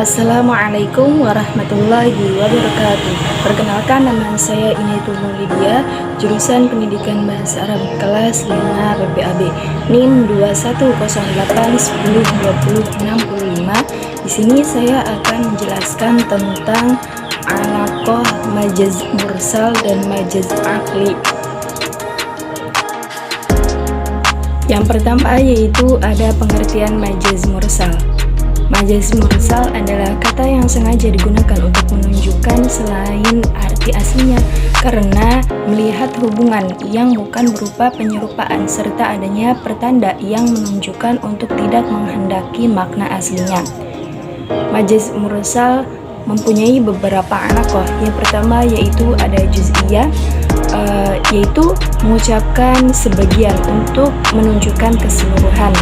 Assalamualaikum warahmatullahi wabarakatuh. Perkenalkan, nama saya Inaitul Maulidia, jurusan Pendidikan Bahasa Arab kelas 5 PPAB, NIM 2108102065. Di sini saya akan menjelaskan tentang alaqah majaz mursal dan majaz aqli. Yang pertama yaitu ada pengertian majaz mursal. Majaz mursal adalah kata yang sengaja digunakan untuk menunjukkan selain arti aslinya karena melihat hubungan yang bukan berupa penyerupaan serta adanya pertanda yang menunjukkan untuk tidak menghendaki makna aslinya. Majaz mursal mempunyai beberapa alaqah. Yang pertama yaitu ada juz'iyah, yaitu mengucapkan sebagian untuk menunjukkan keseluruhan.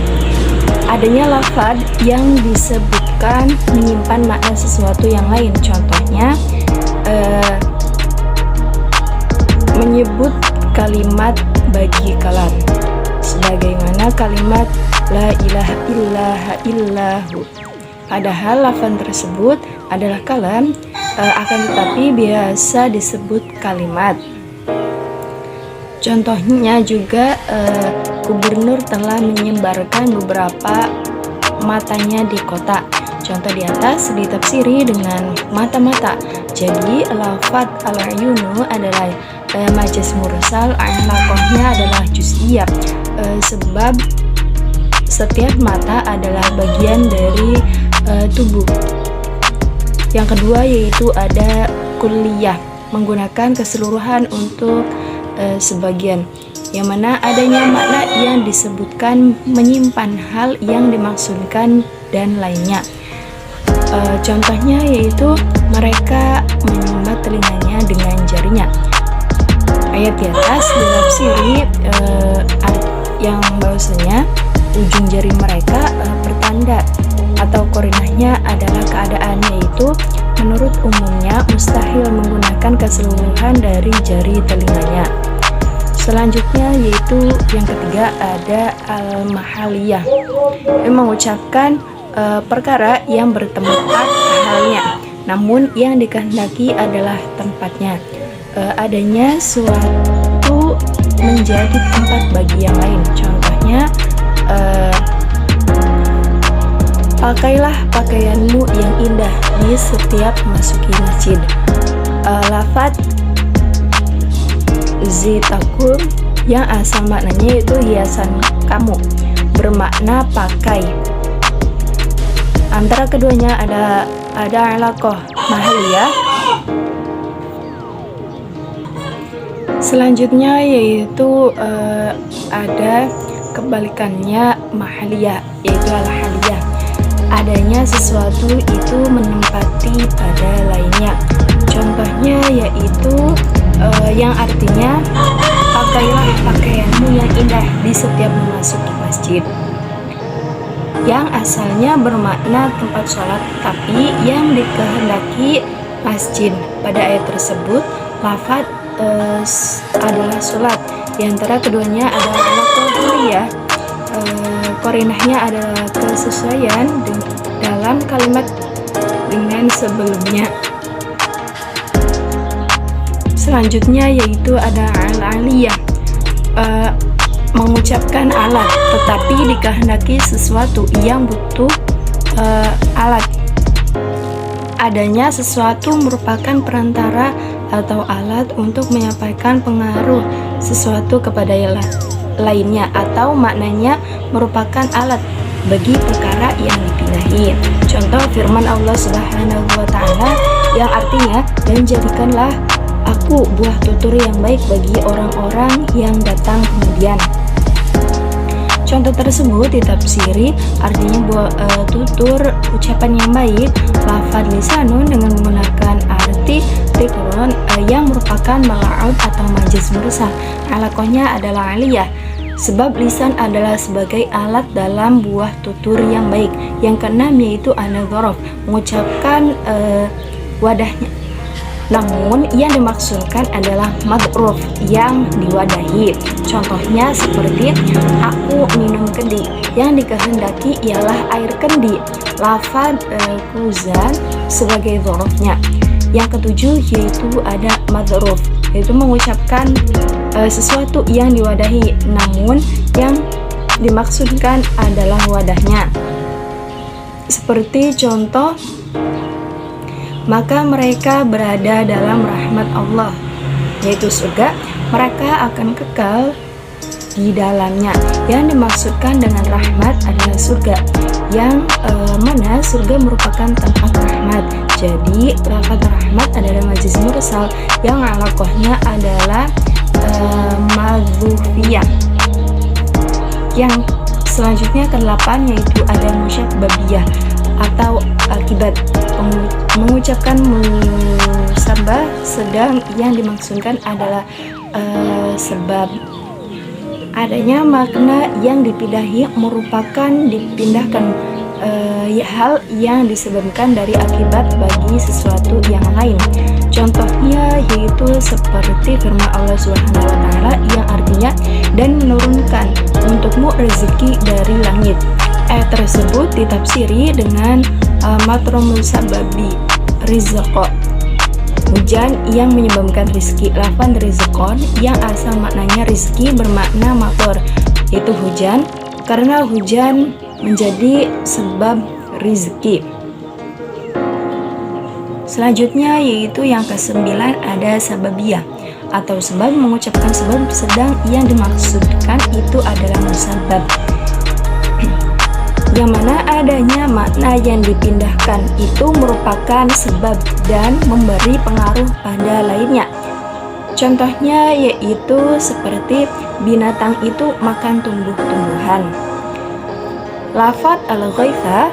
Adanya lafaz yang disebutkan menyimpan makna sesuatu yang lain. Contohnya menyebut kalimat bagi kalam, sebagaimana kalimat la ilaha illahu. Padahal lafaz tersebut adalah kalam, akan tetapi biasa disebut kalimat. Contohnya juga gubernur telah menyebarkan beberapa matanya di kota. Contoh di atas ditafsiri dengan mata-mata. Jadi lafaz al-ayunu adalah majaz mursal, alaqahnya adalah juz'iyah, sebab setiap mata adalah bagian dari tubuh. Yang kedua yaitu ada kulliyah, menggunakan keseluruhan untuk sebagian, yang mana adanya makna yang disebutkan menyimpan hal yang dimaksudkan dan lainnya. Contohnya yaitu mereka menyumbat telinganya dengan jarinya. Ayat di atas ditafsiri yang bahwasanya ujung jari mereka pertanda atau korinahnya adalah keadaan, yaitu menurut umumnya mustahil menggunakan keseluruhan dari jari telinganya. Selanjutnya yaitu yang ketiga ada al-mahaliyah, yang mengucapkan perkara yang bertempat halnya, namun yang dikehendaki adalah tempatnya. Adanya suatu menjadi tempat bagi yang lain. Contohnya pakailah pakaianmu yang indah di setiap memasuki masjid. Lafaz zitakum yang asal maknanya yaitu hiasan kamu, bermakna pakai. Antara keduanya ada alaqah mahaliyah. Selanjutnya yaitu ada kebalikannya mahaliyah, yaitu al-haliyah. Adanya sesuatu itu menempati pada lainnya. Contohnya yaitu yang artinya pakailah pakaianmu yang indah di setiap memasuki masjid, yang asalnya bermakna tempat sholat, tapi yang dikehendaki masjid. Pada ayat tersebut lafaz adalah sholat. Di antara keduanya adalah alaqah, korinahnya adalah kesesuaian dalam kalimat dengan sebelumnya. Selanjutnya yaitu ada al-aliyah, mengucapkan alat tetapi dikehendaki sesuatu yang butuh alat. Adanya sesuatu merupakan perantara atau alat untuk menyampaikan pengaruh sesuatu kepada lainnya, atau maknanya merupakan alat bagi perkara yang dipindahi. Contoh firman Allah Subhanahu wa Ta'ala yang artinya, dan jadikanlah aku buah tutur yang baik bagi orang-orang yang datang kemudian. Contoh tersebut ditafsiri artinya buah tutur ucapan yang baik, lafaz lisanun dengan menggunakan arti tikron yang merupakan mala'ud atau majaz mursal. Alaqahnya adalah aliyah, sebab lisan adalah sebagai alat dalam buah tutur yang baik. Yang keenam yaitu an-nadharaf, mengucapkan wadahnya, namun yang dimaksudkan adalah mad'ruf yang diwadahi. Contohnya seperti aku minum kendi, yang dikehendaki ialah air kendi, lafaz kuzan sebagai dzarafnya. Yang ketujuh yaitu ada madzruf, yaitu mengucapkan sesuatu yang diwadahi namun yang dimaksudkan adalah wadahnya. Seperti contoh, maka mereka berada dalam rahmat Allah, yaitu surga, mereka akan kekal di dalamnya. Yang dimaksudkan dengan rahmat adalah surga, yang mana surga merupakan tempat rahmat. Jadi lafaz rahmat adalah majaz mursal yang alaqahnya adalah madzhufiyah. Yang selanjutnya ke-8 yaitu ada musyabbabiyah atau akibat, mengucapkan musabbah sedang yang dimaksudkan adalah sebab. Adanya makna yang dipindahkan hal yang disebabkan dari akibat bagi sesuatu yang lain. Contohnya yaitu seperti firman Allah Subhanahu wa taala yang artinya dan menurunkan untukmu rezeki dari langit. Ayat tersebut ditafsiri dengan matromul sababi rizqa, hujan yang menyebabkan rizki. Lafaz rizqon yang asal maknanya rizki bermakna mator, yaitu hujan, karena hujan menjadi sebab rizki. Selanjutnya yaitu yang ke-9 ada sababiyah atau sebab, mengucapkan sebab sedang yang dimaksudkan itu adalah musabab, yang mana adanya makna yang dipindahkan itu merupakan sebab dan memberi pengaruh pada lainnya. Contohnya yaitu seperti binatang itu makan tumbuh-tumbuhan. Lafaz al-ghaitha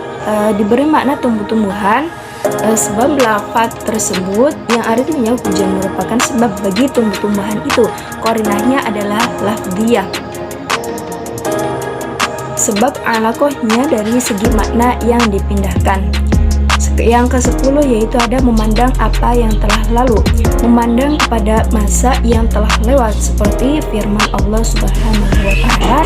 diberi makna tumbuh-tumbuhan, sebab lafaz tersebut yang artinya hujan merupakan sebab bagi tumbuh-tumbuhan itu. Qarinahnya adalah lafdiyah, sebab alaqahnya dari segi makna yang dipindahkan. Yang ke-10 yaitu ada memandang apa yang telah lalu, memandang kepada masa yang telah lewat, seperti firman Allah Subhanahu wa taala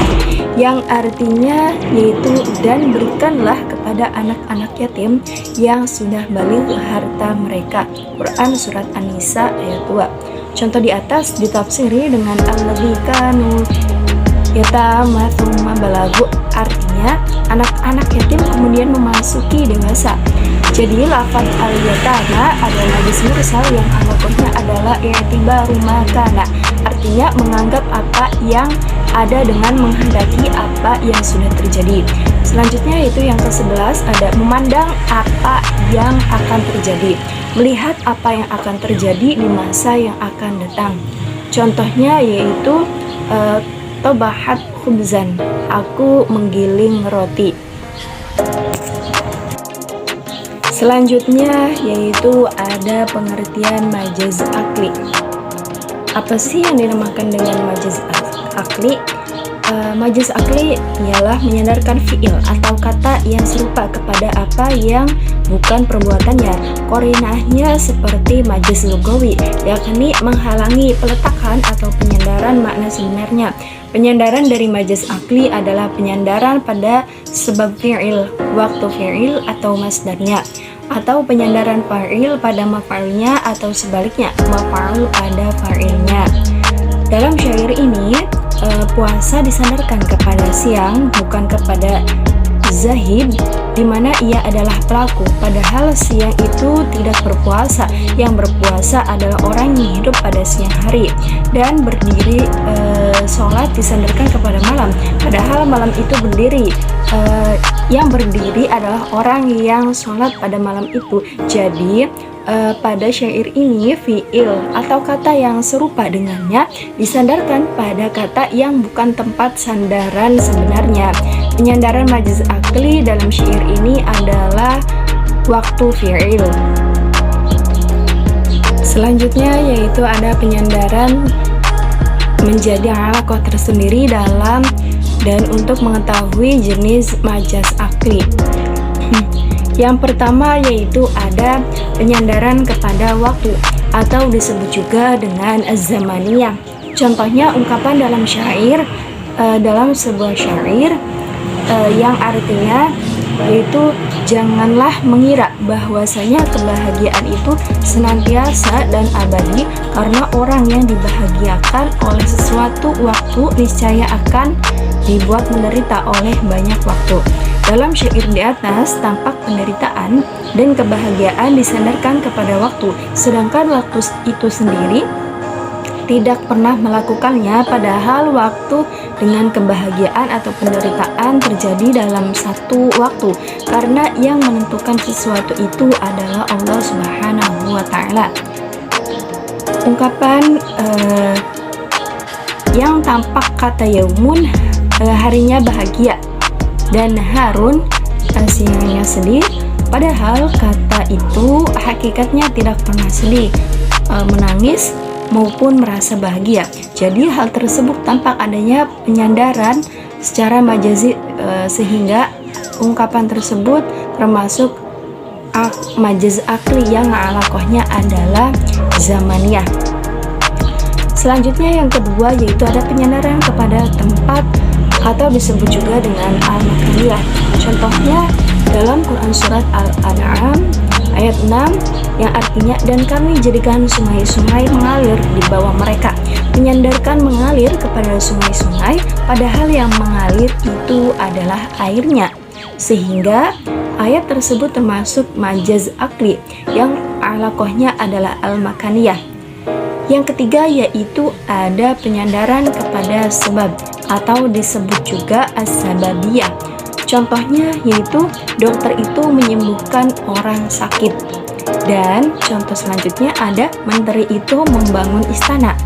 yang artinya yaitu dan berikanlah kepada anak-anak yatim yang sudah baligh harta mereka. Quran surat An-Nisa ayat 2. Contoh di atas ditafsiri dengan alladzi kanu yatama tsumma balagu, artinya anak-anak yatim kemudian memasuki dewasa. Jadi lafaz al-yatama adalah majaz mursal yang alaqahnya adalah i'tibaru makana, artinya menganggap apa yang ada dengan menghendaki apa yang sudah terjadi. Selanjutnya yaitu yang ke-11 ada memandang apa yang akan terjadi, melihat apa yang akan terjadi di masa yang akan datang. Contohnya yaitu tobahat khubzan, aku menggiling roti. Selanjutnya yaitu ada pengertian majaz akli. Apa sih yang dinamakan dengan majaz akli? Majaz akli ialah menyandarkan fiil atau kata yang serupa kepada apa yang bukan perbuatannya. Qarinahnya seperti majaz lugawi, yakni menghalangi peletakan atau penyandaran makna sebenarnya. Penyandaran dari majaz akli adalah penyandaran pada sebab fi'il, waktu fi'il atau masdarnya, atau penyandaran fa'il pada maf'ulnya atau sebaliknya, maf'ul pada fa'ilnya. Dalam syair ini, puasa disandarkan kepada siang bukan kepada zahid, di mana ia adalah pelaku, padahal siang itu tidak berpuasa. Yang berpuasa adalah orang yang hidup pada siang hari, dan berdiri sholat disandarkan kepada malam, padahal malam itu berdiri. Yang berdiri adalah orang yang sholat pada malam itu. Jadi pada syair ini fiil atau kata yang serupa dengannya disandarkan pada kata yang bukan tempat sandaran sebenarnya. Penyandaran majaz akli dalam syair ini adalah waktu fi'il. Selanjutnya yaitu ada penyandaran menjadi alaqah tersendiri dalam dan untuk mengetahui jenis majaz akli. Yang pertama yaitu ada penyandaran kepada waktu atau disebut juga dengan az-zamaniyah. Contohnya ungkapan dalam syair, dalam sebuah syair yang artinya yaitu janganlah mengira bahwasanya kebahagiaan itu senantiasa dan abadi, karena orang yang dibahagiakan oleh sesuatu waktu niscaya akan dibuat menderita oleh banyak waktu. Dalam syair di atas, tampak penderitaan dan kebahagiaan disandarkan kepada waktu, sedangkan waktu itu sendiri tidak pernah melakukannya, padahal waktu dengan kebahagiaan atau penderitaan terjadi dalam satu waktu, karena yang menentukan sesuatu itu adalah Allah Subhanahu wa Ta'ala. Ungkapan yang tampak kata yaumun, harinya bahagia, dan harun, siangnya sedih, padahal kata itu hakikatnya tidak pernah sedih, menangis maupun merasa bahagia. Jadi hal tersebut tampak adanya penyandaran secara majazi, sehingga ungkapan tersebut termasuk majaz akli yang alaqohnya adalah zamaniyah. Selanjutnya yang kedua yaitu ada penyandaran kepada tempat atau disebut juga dengan al-makaniyah. Contohnya dalam Quran surat Al-An'am ayat 6 yang artinya, dan kami jadikan sungai-sungai mengalir di bawah mereka, menyandarkan mengalir kepada sungai-sungai padahal yang mengalir itu adalah airnya, sehingga ayat tersebut termasuk majaz akli yang alaqohnya adalah al-makaniyah. Yang ketiga yaitu ada penyandaran kepada sebab atau disebut juga as-sababiyah. Contohnya yaitu dokter itu menyembuhkan orang sakit. Dan contoh selanjutnya ada menteri itu membangun istana.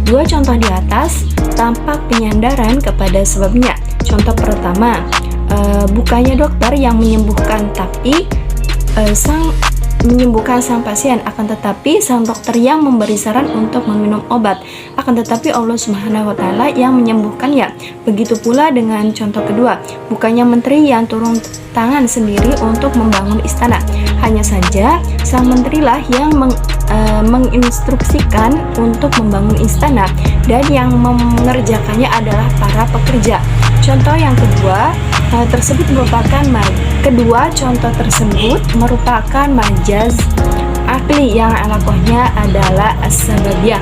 Dua contoh di atas tampak penyandaran kepada sebabnya. Contoh pertama, bukannya dokter yang menyembuhkan, tapi menyembuhkan sang pasien, akan tetapi sang dokter yang memberi saran untuk meminum obat, akan tetapi Allah Subhanahu wa Ta'ala yang menyembuhkannya. Begitu pula dengan contoh kedua, bukannya menteri yang turun tangan sendiri untuk membangun istana, hanya saja sang menterilah yang menginstruksikan untuk membangun istana, dan yang mengerjakannya adalah para pekerja. Contoh yang kedua tersebut merupakan contoh tersebut merupakan majaz akli yang alaqohnya adalah as-sababiyah.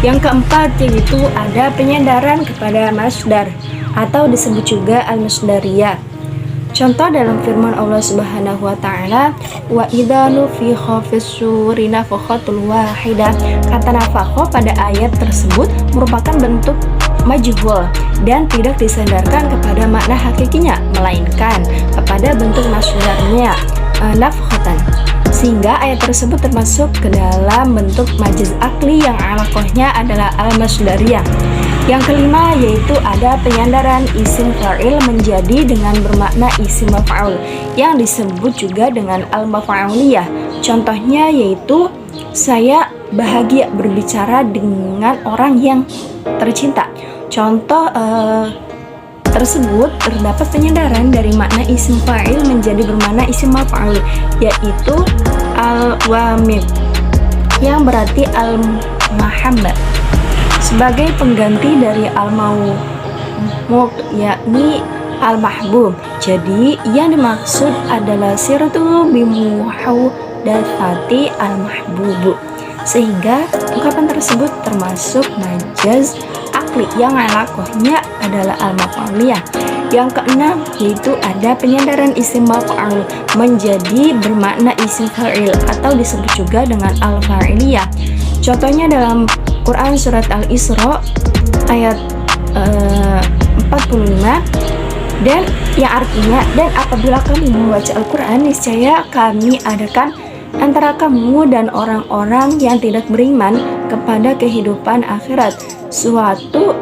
Yang keempat yaitu ada penyandaran kepada masdar atau disebut juga al-masdariyah. Contoh dalam firman Allah Subhanahu wa Ta'ala, wa idza nufikha fis-suri nafkhatul wahidah. Kata nafakha pada ayat tersebut merupakan bentuk majhul dan tidak disandarkan kepada makna hakikinya, melainkan kepada bentuk masdarnya nafkhatan, sehingga ayat tersebut termasuk ke dalam bentuk majaz akli yang alaqohnya adalah al-masdariyah. Yang kelima yaitu ada penyandaran isim fa'il menjadi dengan bermakna isim maf'ul yang disebut juga dengan al-maf'uliyah. Contohnya yaitu saya bahagia berbicara dengan orang yang tercinta. Contoh tersebut terdapat penyandaran dari makna isim fa'il menjadi bermakna isim maf'ul, yaitu al-wamid yang berarti al-mahabbah sebagai pengganti dari al-mawmuk yakni al-mahbub. Jadi yang dimaksud adalah siratu bimuhawdatsati al-mahbubu, sehingga ungkapan tersebut termasuk majaz akli yang alaqohnya adalah al-maf'uliyah. Yang keenam yaitu ada penyandaran isim maf'ul menjadi bermakna isim fa'il atau disebut juga dengan al-fa'iliyah. Contohnya dalam Quran surat Al-Isra ayat 45, dan yang artinya, dan apabila kamu membaca Al-Quran niscaya kami adakan antara kamu dan orang-orang yang tidak beriman kepada kehidupan akhirat suatu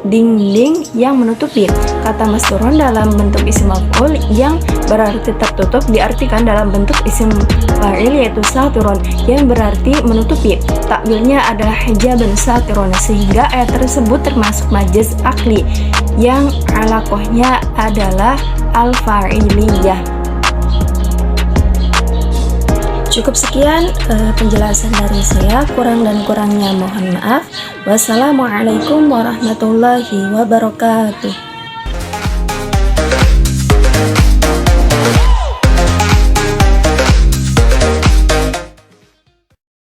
dinding yang menutupi. Kata masturun dalam bentuk isim maf'ul yang berarti tertutup diartikan dalam bentuk isim fa'il yaitu satirun yang berarti menutupi. Takwilnya adalah hijaban satirun, sehingga ayat tersebut termasuk majaz akli yang alaqohnya adalah al-fa'iliyah. Cukup sekian penjelasan dari saya, kurang dan kurangnya mohon maaf. Wassalamualaikum warahmatullahi wabarakatuh.